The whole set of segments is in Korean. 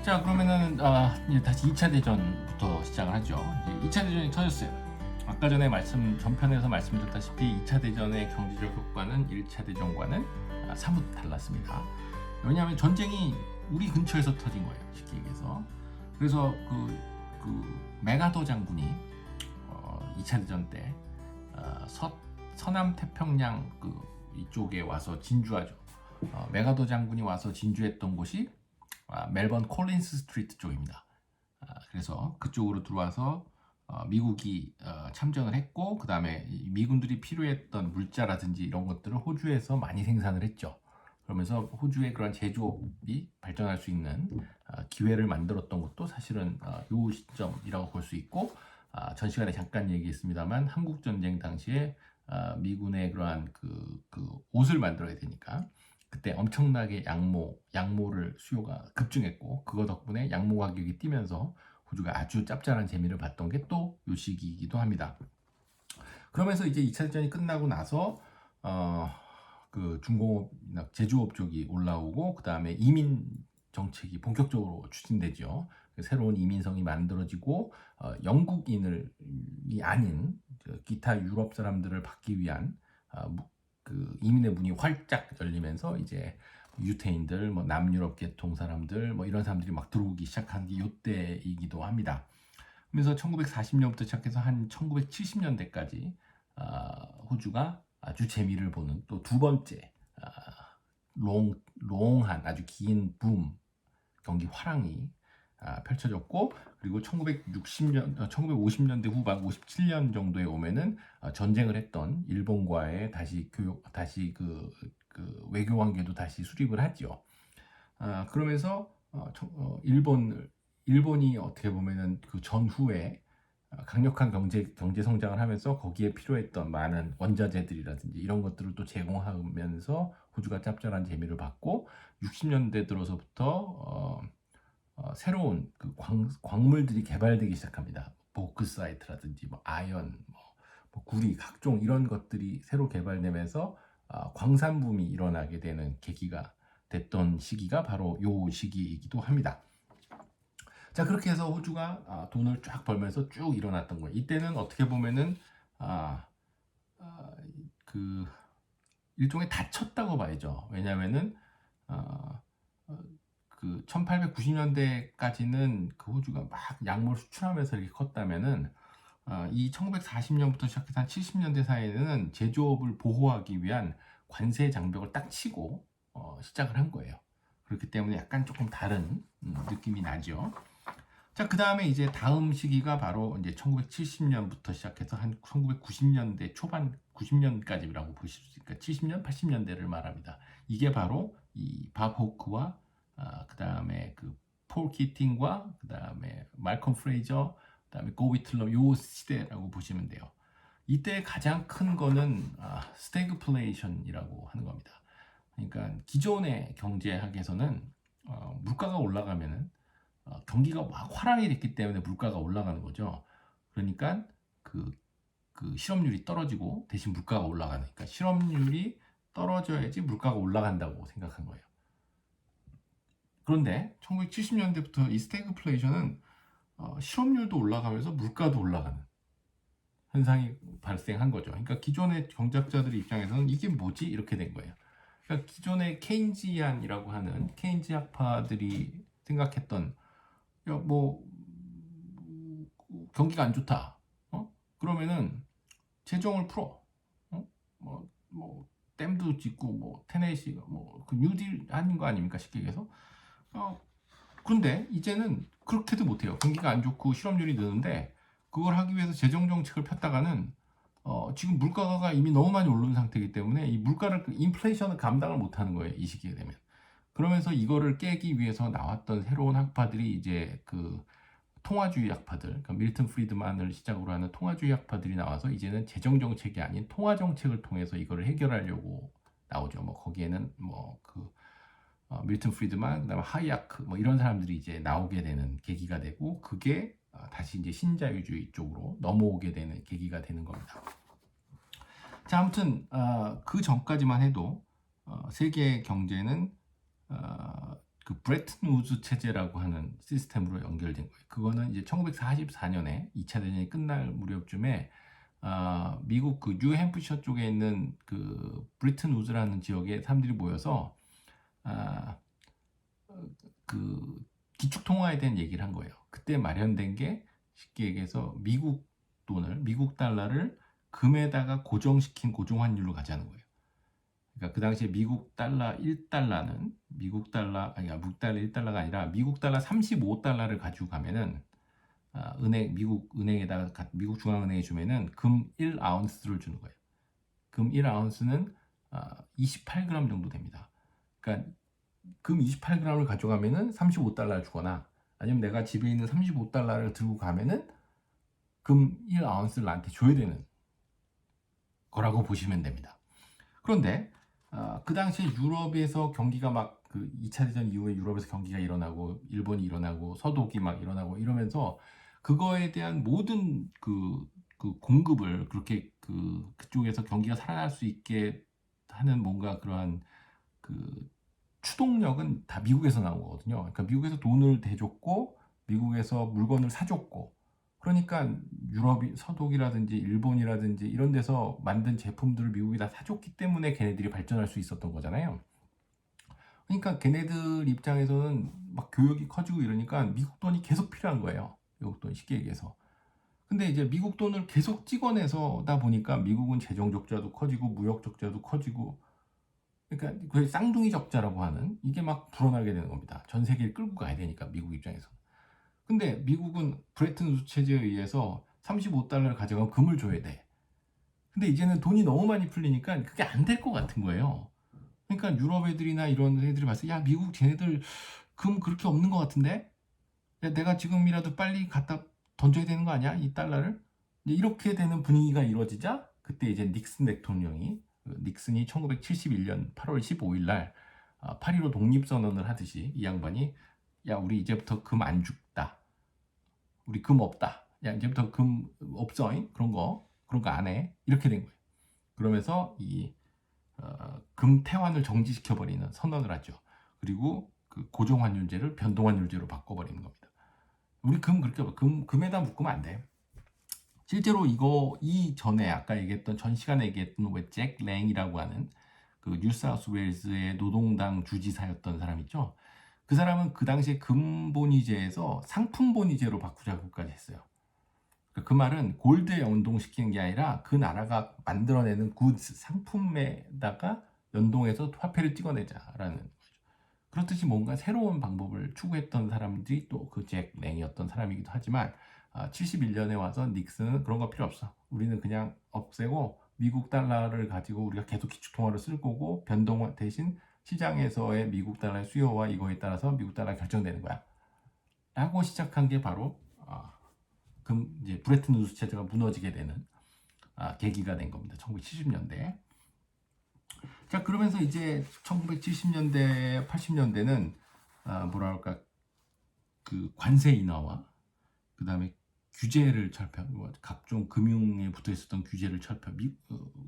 자, 그러면은 이제 다시 2차 대전부터 시작을 하죠. 이제 2차 대전이 터졌어요. 아까 전에 전편에서 말씀드렸다시피 2차 대전의 경제적 효과는 1차 대전과는 사뭇 달랐습니다. 왜냐하면 전쟁이 우리 근처에서 터진 거예요. 쉽게 얘기해서. 그래서 메가더 장군이 2차 대전 때 서남 태평양 이쪽에 와서 진주하죠. 메가더 장군이 와서 진주했던 곳이 멜번 콜린스 스트리트 쪽입니다. 그래서 그쪽으로 들어와서 미국이 참전을 했고, 그 다음에 미군들이 필요했던 물자라든지 이런 것들을 호주에서 많이 생산을 했죠. 그러면서 호주의 그런 제조업이 발전할 수 있는 기회를 만들었던 것도 사실은 이 시점이라고 볼 수 있고, 전 시간에 잠깐 얘기했습니다만 한국 전쟁 당시에 미군의 그러한 옷을 만들어야 되니까 그때 엄청나게 양모를 수요가 급증했고, 그거 덕분에 양모 가격이 뛰면서 호주가 아주 짭짤한 재미를 봤던 게 또 이 시기이기도 합니다. 그러면서 이제 2차 대전이 끝나고 나서 중공업, 제조업 쪽이 올라오고, 그 다음에 이민 정책이 본격적으로 추진되죠. 새로운 이민성이 만들어지고 영국인이 아닌 기타 유럽 사람들을 받기 위한 이민의 문이 활짝 열리면서 이제 유태인들, 남유럽 계통 사람들, 이런 사람들이 막 들어오기 시작한 게 이때이기도 합니다. 그래서 1940년부터 시작해서 한 1970년대까지 호주가 아주 재미를 보는 또 두 번째 롱한 아주 긴 경기 화랑이 펼쳐졌고, 그리고 1950년대 후반 57년 정도에 오면은 전쟁을 했던 일본과의 다시 외교 관계도 다시 수립을 하죠. 그러면서 일본이 어떻게 보면은 그 전후에 강력한 경제 성장을 하면서 거기에 필요했던 많은 원자재들이라든지 이런 것들을 또 제공하면서 호주가 짭짤한 재미를 받고, 60년대 들어서부터 새로운 광물들이 개발되기 시작합니다. 보크사이트라든지 아연, 구리, 각종 이런 것들이 새로 개발되면서 광산 붐이 일어나게 되는 계기가 됐던 시기가 바로 요 시기이기도 합니다. 자, 그렇게 해서 호주가 돈을 쫙 벌면서 쭉 일어났던 거예요. 이때는 어떻게 보면은 일종의 다쳤다고 봐야죠. 왜냐하면은 1890년대까지는 호주가 막 약물 수출하면서 이렇게 컸다면은 이 1940년부터 시작해서 한 70년대 사이에는 제조업을 보호하기 위한 관세 장벽을 딱 치고 시작을 한 거예요. 그렇기 때문에 약간 조금 다른 느낌이 나죠. 자, 그 다음에 이제 다음 시기가 바로 이제 1970년부터 시작해서 한 1990년대 초반 90년까지라고 보실 수 있으니까 70년, 80년대를 말합니다. 이게 바로 이 밥 호크와 그 다음에 폴 키팅과 그 다음에 말콤 프레이저, 그 다음에 고 위틀러 요 시대라고 보시면 돼요. 이때 가장 큰 거는 스태그플레이션이라고 하는 겁니다. 그러니까 기존의 경제학에서는 물가가 올라가면은 경기가 막 화랑이 됐기 때문에 물가가 올라가는 거죠. 그러니까 실업률이 떨어지고 대신 물가가 올라가는, 그러니까 실업률이 떨어져야지 물가가 올라간다고 생각한 거예요. 그런데 1970년대부터 이 스태그플레이션은 실업률도 올라가면서 물가도 올라가는 현상이 발생한 거죠. 그러니까 기존의 경제학자들의 입장에서는 이게 뭐지? 이렇게 된 거예요. 그러니까 기존의 케인지안이라고 하는 케인즈 학파들이 생각했던, 야, 경기가 안 좋다. 그러면은 재정을 풀어. 댐도 짓고 테네시가 뉴딜 하는 거 아닙니까? 쉽게 얘기해서. 그런데 이제는 그렇게도 못해요. 경기가 안 좋고 실업률이 느는데 그걸 하기 위해서 재정 정책을 폈다가는 지금 물가가 이미 너무 많이 오른 상태이기 때문에 이 인플레이션을 감당을 못하는 거예요. 이 시기에 되면. 그러면서 이거를 깨기 위해서 나왔던 새로운 학파들이 이제 통화주의 학파들, 그러니까 밀턴 프리드만을 시작으로 하는 통화주의 학파들이 나와서 이제는 재정 정책이 아닌 통화 정책을 통해서 이거를 해결하려고 나오죠. 거기에는 밀턴 프리드만, 그다음에 하이아크 이런 사람들이 이제 나오게 되는 계기가 되고, 그게 다시 이제 신자유주의 쪽으로 넘어오게 되는 계기가 되는 겁니다. 자, 아무튼 그 전까지만 해도 세계 경제는 그 브레튼 우즈 체제라고 하는 시스템으로 연결된 거예요. 그거는 이제 1944년에 2차 대전이 끝날 무렵쯤에 미국 그 뉴햄프셔 쪽에 있는 그 브리튼 우즈라는 지역에 사람들이 모여서 아, 그 기축 통화에 대한 얘기를 한 거예요. 그때 마련된 게 쉽게 얘기해서 미국 달러를 금에다가 고정시킨 고정 환율로 가자는 거예요. 그러니까 그 당시에 미국 달러 1달러는 미국 달러 1달러가 아니라 미국 달러 35달러를 가지고 가면은 미국 은행에다가 미국 중앙은행에 주면은 금 1아운스를 주는 거예요. 금 1아운스는 28g 정도 됩니다. 그러니까 금 28g을 가져가면은 35달러를 주거나 아니면 내가 집에 있는 35달러를 들고 가면은 금 1아운스를 나한테 줘야 되는 거라고 보시면 됩니다. 그런데 그 당시에 유럽에서 경기가 막 그 2차 대전 이후에 유럽에서 경기가 일어나고 일본이 일어나고 서독이 막 일어나고 이러면서 그거에 대한 모든 그 공급을 그렇게 그쪽에서 경기가 살아날 수 있게 하는 뭔가 그러한 그 추동력은 다 미국에서 나온 거거든요. 그러니까 미국에서 돈을 대줬고 미국에서 물건을 사줬고 그러니까 유럽이 서독이라든지 일본이라든지 이런 데서 만든 제품들을 미국이 다 사줬기 때문에 걔네들이 발전할 수 있었던 거잖아요. 그러니까 걔네들 입장에서는 막 교역이 커지고 이러니까 미국 돈이 계속 필요한 거예요. 미국 돈 쉽게 얘기해서. 근데 이제 미국 돈을 계속 찍어내서다 보니까 미국은 재정 적자도 커지고 무역 적자도 커지고 그러니까 그 쌍둥이 적자라고 하는 이게 막 불어나게 되는 겁니다. 전 세계를 끌고 가야 되니까 미국 입장에서. 근데 미국은 브레튼 우드 체제에 의해서 35달러를 가져가면 금을 줘야 돼. 근데 이제는 돈이 너무 많이 풀리니까 그게 안 될 것 같은 거예요. 그러니까 유럽 애들이나 이런 애들이 봤을 때 야 미국 쟤네들 금 그렇게 없는 것 같은데 야, 내가 지금이라도 빨리 갖다 던져야 되는 거 아니야 이 달러를 이렇게 되는 분위기가 이루어지자 그때 이제 닉슨 대통령이 닉슨이 1971년 8월 15일 날 8.15 독립선언을 하듯이 이 양반이 야 우리 이제부터 금 안 죽다 우리 금 없다 야 이제부터 금 없어 그런 거 안 해 이렇게 된 거예요. 그러면서 이 금태환을 정지시켜버리는 선언을 하죠. 그리고 그 고정환율제를 변동환율제로 바꿔버리는 겁니다. 우리 금 그렇게 금에다 묶으면 안 돼. 실제로 이 전에 아까 얘기했던 전 시간에 얘기했던 왜 잭 랭이라고 하는 그 뉴사우스 웨일즈의 노동당 주지사였던 사람 있죠. 그 사람은 그 당시에 금본위제에서 상품본위제로 바꾸자고까지 했어요. 그 말은 골드에 연동시키는 게 아니라 그 나라가 만들어내는 굿즈 상품에다가 연동해서 화폐를 찍어내자라는 거죠. 그렇듯이 뭔가 새로운 방법을 추구했던 사람들이 또 그 잭 랭이었던 사람이기도 하지만 71년에 와서 닉슨은 그런 거 필요 없어. 우리는 그냥 없애고 미국 달러를 가지고 우리가 계속 기축통화를 쓸 거고 변동 대신 시장에서의 미국 달러의 수요와 이거에 따라서 미국 달러가 결정되는 거야. 라고 시작한 게 바로 이제 브레튼 우드 체제가 무너지게 되는 계기가 된 겁니다. 1970년대. 자 그러면서 이제 1970년대, 80년대는 뭐랄까 그 관세 인하와 그 다음에 규제를 철폐하고 각종 금융에 붙어 있었던 규제를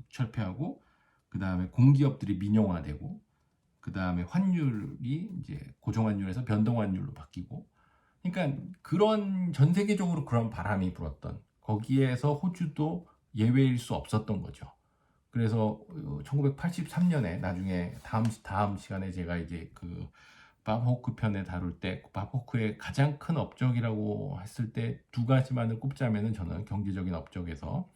철폐하고 그 다음에 공기업들이 민영화되고 그 다음에 환율이 이제 고정환율에서 변동환율로 바뀌고 그러니까 그런 전 세계적으로 그런 바람이 불었던 거기에서 호주도 예외일 수 없었던 거죠. 그래서 1983년에 나중에 다음 시간에 제가 이제 그 밥 호크 편에 다룰 때 밥 호크의 가장 큰 업적이라고 했을 때 두 가지만을 꼽자면은 저는 경제적인 업적에서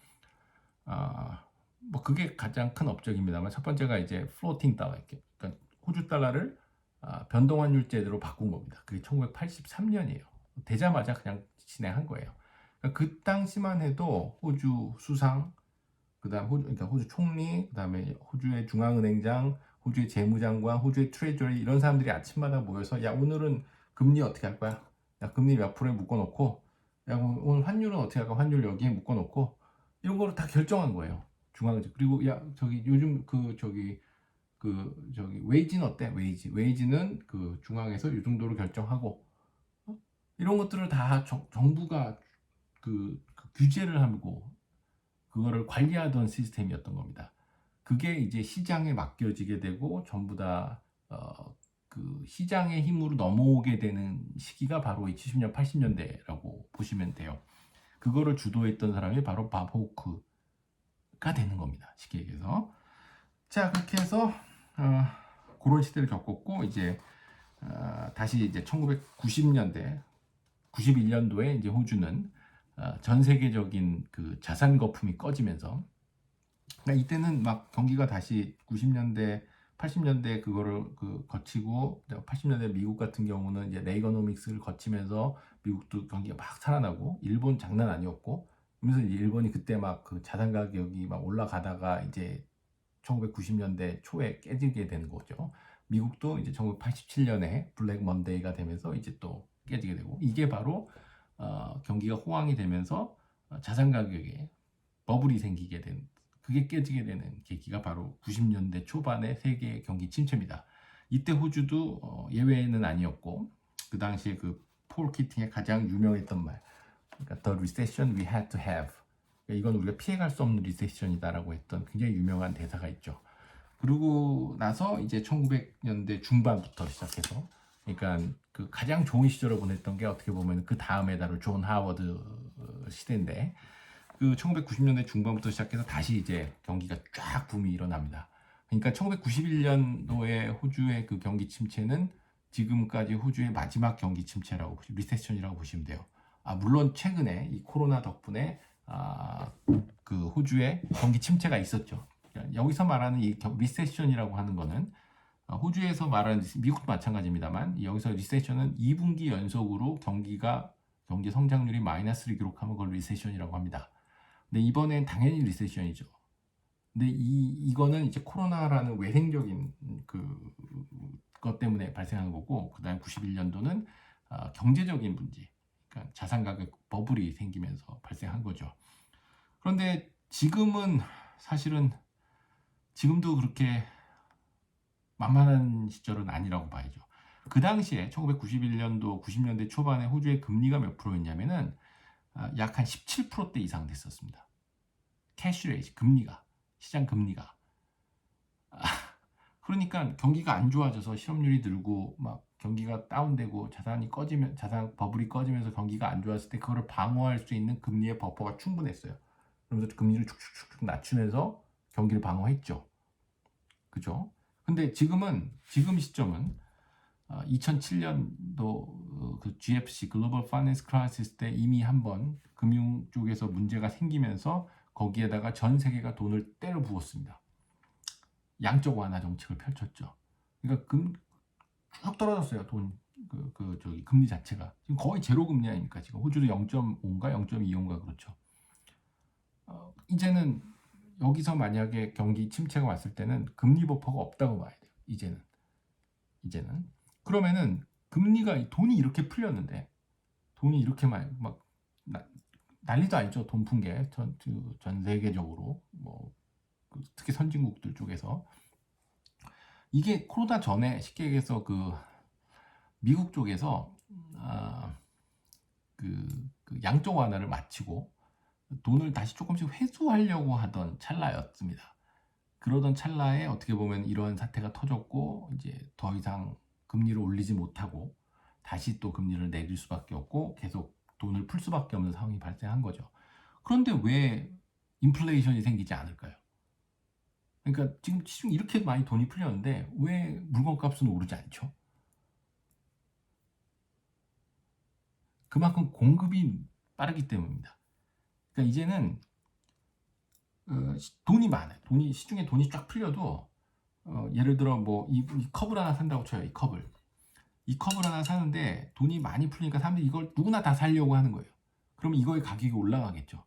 뭐 그게 가장 큰 업적입니다만 첫 번째가 이제 플로팅 달러 그러니까 호주 달러를 변동환율 제도로 바꾼 겁니다. 그게 1983년이에요. 되자마자 그냥 진행한 거예요. 그러니까 그 당시만 해도 호주 수상 그러니까 호주 총리, 그다음에 호주의 중앙은행장, 호주의 재무장관, 호주의 트레저리 이런 사람들이 아침마다 모여서 야 오늘은 금리 어떻게 할 거야? 야 금리 몇 프로에 묶어놓고 야 오늘 환율은 어떻게 할까? 환율 여기에 묶어놓고 이런 거를 다 결정한 거예요. 중앙은행 그리고 야 저기 요즘 웨이지는 어때? 웨이지는 그 중앙에서 이 정도로 결정하고 이런 것들을 다 정부가 그 규제를 하고 그거를 관리하던 시스템이었던 겁니다. 그게 이제 시장에 맡겨지게 되고 전부 다 그 시장의 힘으로 넘어오게 되는 시기가 바로 이 70년, 80년대라고 보시면 돼요. 그거를 주도했던 사람이 바로 밥 호크가 되는 겁니다. 쉽게 얘기해서. 자, 그렇게 해서 그런 시대를 겪었고 이제 다시 이제 1990년대, 91년도에 이제 호주는 전 세계적인 그 자산 거품이 꺼지면서, 그러니까 이때는 막 경기가 다시 90년대, 80년대 그거를 거치고 80년대 미국 같은 경우는 이제 레이거노믹스를 거치면서 미국도 경기가 막 살아나고 일본 장난 아니었고, 그러면서 이제 일본이 그때 막 그 자산 가격이 막 올라가다가 이제 1990년대 초에 깨지게 되는 거죠. 미국도 이제 1987년에 블랙 먼데이가 되면서 이제 또 깨지게 되고, 이게 바로 경기가 호황이 되면서 자산 가격에 버블이 생기게 된, 그게 깨지게 되는 계기가 바로 90년대 초반의 세계 경기 침체입니다. 이때 호주도 예외는 아니었고, 그 당시에 그 폴 키팅의 가장 유명했던 말, 그러니까 The recession we had to have, 그러니까 이건 우리가 피해갈 수 없는 리세션이다라고 했던 굉장히 유명한 대사가 있죠. 그러고 나서 이제 1900년대 중반부터 시작해서, 그러니까 그 가장 좋은 시절을 보냈던 게 어떻게 보면 그 다음에 다룰 존 하워드 시대인데, 그 1990년대 중반부터 시작해서 다시 이제 경기가 쫙 붐이 일어납니다. 그러니까 1991년도에 호주의 그 경기 침체는 지금까지 호주의 마지막 경기 침체라고 리세션이라고 보시면 돼요. 물론 최근에 이 코로나 덕분에 그 호주에 경기 침체가 있었죠. 여기서 말하는 이 리세션이라고 하는 거는 호주에서 말하는, 미국도 마찬가지입니다만, 여기서 리세션은 2분기 연속으로 경제 성장률이 마이너스를 기록하면 그걸 리세션이라고 합니다. 근데 이번엔 당연히 리세션이죠. 근데 이거는 이제 코로나라는 외생적인 것 때문에 발생한 거고, 그다음 91년도는 경제적인 문제, 그러니까 자산 가격 버블이 생기면서 발생한 거죠. 그런데 지금은 사실은 지금도 그렇게 만만한 시절은 아니라고 봐야죠. 그 당시에 1991년도, 90년대 초반에 호주의 금리가 몇 프로였냐면은 약 한 17%대 이상 됐었습니다. 캐시레이트, 금리가, 시장 금리가. 그러니까 경기가 안 좋아져서 실업률이 늘고 막 경기가 다운되고 자산 버블이 꺼지면서 경기가 안 좋았을 때 그거를 방어할 수 있는 금리의 버퍼가 충분했어요. 그러면서 금리를 축축축 낮추면서 경기를 방어했죠. 그죠? 근데 지금 시점은 2007년도 그 GFC, 글로벌 파이낸스 크라이시스 때 이미 한번 금융 쪽에서 문제가 생기면서 거기에다가 전 세계가 돈을 때려 부었습니다. 양적 완화 정책을 펼쳤죠. 그러니까 쭉 떨어졌어요. 저기 금리 자체가 지금 거의 제로 금리 아닙니까? 지금 호주도 0.5인가 0.25인가 그렇죠. 이제는 여기서 만약에 경기 침체가 왔을 때는 금리 버퍼가 없다고 봐야 돼요. 이제는 그러면은 돈이 이렇게 풀렸는데, 돈이 이렇게 막 난리도 아니죠. 돈 푼 게 전 세계적으로 특히 선진국들 쪽에서. 이게 코로나 전에 쉽게 얘기해서 그 미국 쪽에서 그 양적 완화를 마치고 돈을 다시 조금씩 회수하려고 하던 찰나였습니다. 그러던 찰나에 어떻게 보면 이런 사태가 터졌고, 이제 더 이상 금리를 올리지 못하고 다시 또 금리를 내릴 수밖에 없고 계속 돈을 풀 수밖에 없는 상황이 발생한 거죠. 그런데 왜 인플레이션이 생기지 않을까요? 그러니까 지금 시중 이렇게 많이 돈이 풀렸는데 왜 물건값은 오르지 않죠? 그만큼 공급이 빠르기 때문입니다. 그러니까 이제는 돈이 많아요. 시중에 돈이 쫙 풀려도 예를 들어 이 컵을 하나 산다고 쳐요. 이 컵을 하나 사는데 돈이 많이 풀리니까 사람들이 이걸 누구나 다 사려고 하는 거예요. 그럼 이거의 가격이 올라가겠죠.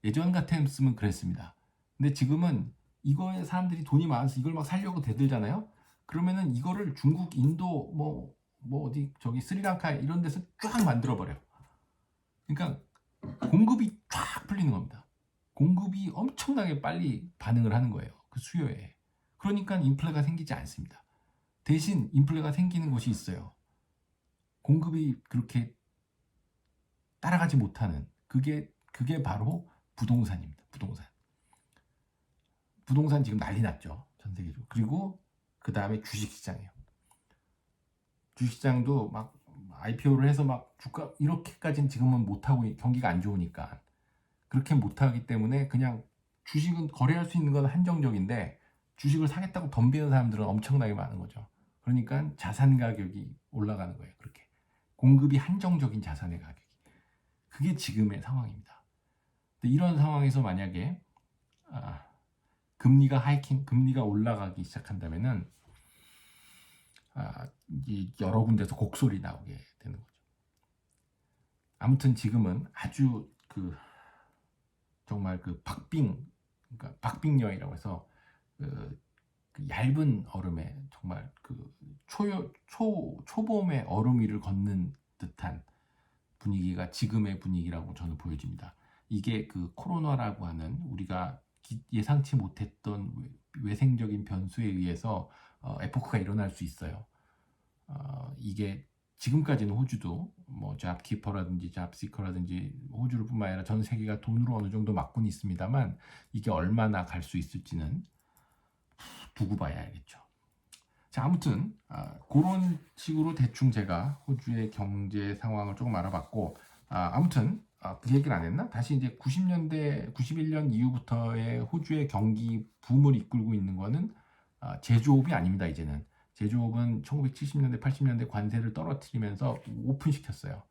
예전 같았으면 그랬습니다. 근데 지금은 이거에 사람들이 돈이 많아서 이걸 막 사려고 대들잖아요. 그러면은 이거를 중국, 인도, 어디 저기 스리랑카 이런 데서 쫙 만들어 버려. 그러니까 공급이 쫙 풀리는 겁니다. 공급이 엄청나게 빨리 반응을 하는 거예요. 그 수요에. 그러니까 인플레가 생기지 않습니다. 대신 인플레가 생기는 곳이 있어요. 공급이 그렇게 따라가지 못하는, 그게 바로 부동산입니다. 부동산 지금 난리 났죠. 전 세계적으로. 그리고 그 다음에 주식시장이에요. 주식시장도 막 IPO를 해서 막 주가 이렇게까지는 지금은 못하고 경기가 안 좋으니까 그렇게 못하기 때문에 그냥 주식은 거래할 수 있는 건 한정적인데 주식을 사겠다고 덤비는 사람들은 엄청나게 많은 거죠. 그러니까 자산 가격이 올라가는 거예요. 그렇게 공급이 한정적인 자산의 가격이 그게 지금의 상황입니다. 근데 이런 상황에서 만약에 금리가 하이킹, 금리가 올라가기 시작한다면은 여러 군데서 곡소리 나오게 되는 거죠. 아무튼 지금은 아주 정말 그러니까 박빙여이라고 해서 그 얇은 얼음에 정말 초봄의 얼음 위를 걷는 듯한 분위기가 지금의 분위기라고 저는 보여집니다. 이게 코로나라고 하는 우리가 예상치 못했던 외생적인 변수에 의해서 에포크가 일어날 수 있어요. 이게 지금까지는 호주도 뭐 잡키퍼라든지 잡시커라든지 호주를 뿐만 아니라 전 세계가 돈으로 어느 정도 막고는 있습니다만 이게 얼마나 갈 수 있을지는 두고 봐야 알겠죠. 자, 아무튼 그런 식으로 대충 제가 호주의 경제 상황을 조금 알아봤고 아무튼 그 얘기를 안 했나? 다시 이제 90년대, 91년 이후부터의 호주의 경기 붐을 이끌고 있는 거는 제조업이 아닙니다. 이제는 제조업은 1970년대, 80년대 관세를 떨어뜨리면서 오픈시켰어요.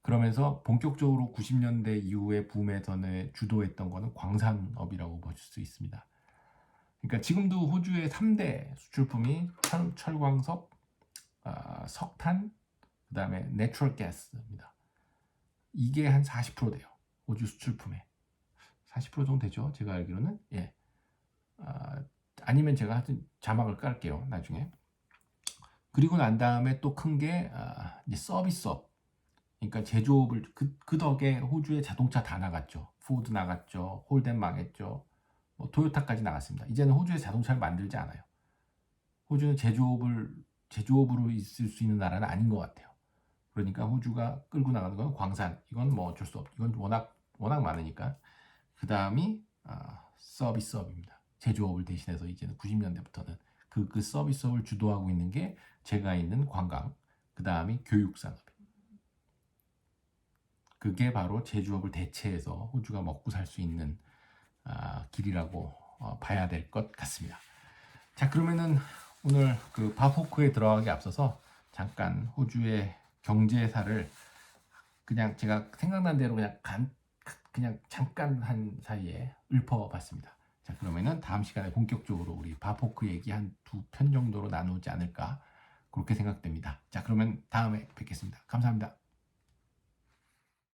그러면서 본격적으로 90년대 이후의 붐에서는 주도했던 거는 광산업이라고 보실 수 있습니다. 그러니까 지금도 호주의 3대 수출품이 철광석, 석탄, 그 다음에 내추럴 가스입니다. 이게 한 40% 돼요. 호주 수출품에. 40% 정도 되죠. 제가 알기로는. 예. 아니면 제가 하여튼 자막을 깔게요. 나중에. 그리고 난 다음에 또 큰 게 이제 서비스업. 그러니까 제조업을 그 덕에 호주에 자동차 다 나갔죠. 포드 나갔죠. 홀덴 망했죠. 뭐 토요타까지 나갔습니다. 이제는 호주에 자동차를 만들지 않아요. 호주는 제조업으로 있을 수 있는 나라는 아닌 것 같아요. 그러니까 호주가 끌고 나가는 건 광산. 이건 뭐 어쩔 수 없죠. 이건 워낙 많으니까. 그 다음이 서비스업입니다. 제조업을 대신해서 이제는 90년대부터는 그 서비스업을 주도하고 있는 게 제가 있는 관광. 그 다음이 교육산업입니다. 그게 바로 제조업을 대체해서 호주가 먹고 살 수 있는 길이라고 봐야 될 것 같습니다. 자, 그러면은 오늘 바포크에 들어가기 앞서서 잠깐 호주의 경제사를 그냥 제가 생각난 대로 그냥 잠깐 한 사이에 읊어봤습니다. 자, 그러면은 다음 시간에 본격적으로 우리 바포크 얘기 한 2편 정도로 나누지 않을까 그렇게 생각됩니다. 자, 그러면 다음에 뵙겠습니다. 감사합니다.